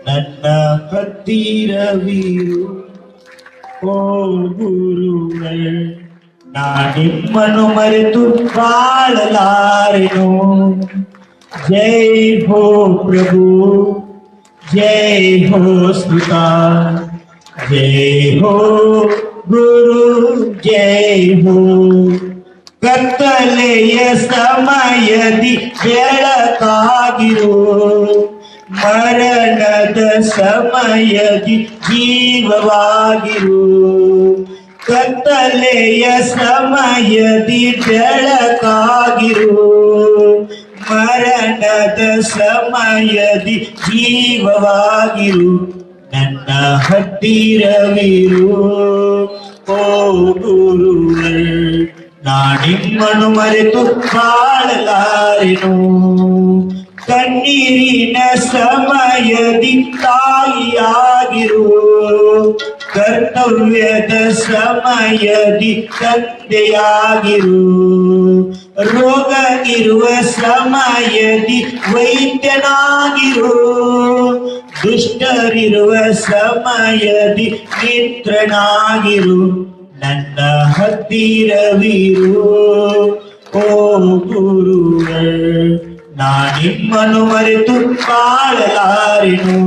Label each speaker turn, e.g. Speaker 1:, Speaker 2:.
Speaker 1: ನನ್ನ ಹತ್ತಿರವಿರು ಓ ಗುರುವೇ, ನಿಮ್ಮನ್ನು ಮರೆತು ಬಾಳಲಾರೆನು. ಜೈ ಹೋ ಪ್ರಭು, ಜೈ ಹೋ ಸ್ತುತ, ಜೈ ಹೋ ಗುರು, ಜೈ ಹೋ. ಕತ್ತಲೆಯ ಸಮಯದಿ ಬೆಳಕಾಗಿರು, ಮರಣದ ಸಮಯದಿ ಜೀವವಾಗಿರು. ಕತ್ತಲೆಯ ಸಮಯದಿ ಬೆಳಕಾಗಿರು, ಮರಣದ ಸಮಯದಿ ಜೀವವಾಗಿರು. ನನ್ನ ಹತ್ತಿರವಿರು ಓ ಗುರುವೇ, ನಿಮ್ಮನ್ನು ಮರೆತು ಬಾಳಲಾರೆನು. ಕಣ್ಣೀರಿನ ಸಮಯದಿ ತಾಯಿಯಾಗಿರು, ಕರ್ತವ್ಯದ ಸಮಯದಿ ತಂದೆಯಾಗಿರು. ರೋಗ ಇರುವ ಸಮಯದಿ ವೈದ್ಯನಾಗಿರು, ದುಷ್ಟರಿರುವ ಸಮಯದಿ ಮಿತ್ರನಾಗಿರು. ನನ್ನ ಹತ್ತಿರವಿರು ಓ ಗುರುವೇ, ನಿಮ್ಮನ್ನು ಮರೆತು ಬಾಳಲಾರೆನು.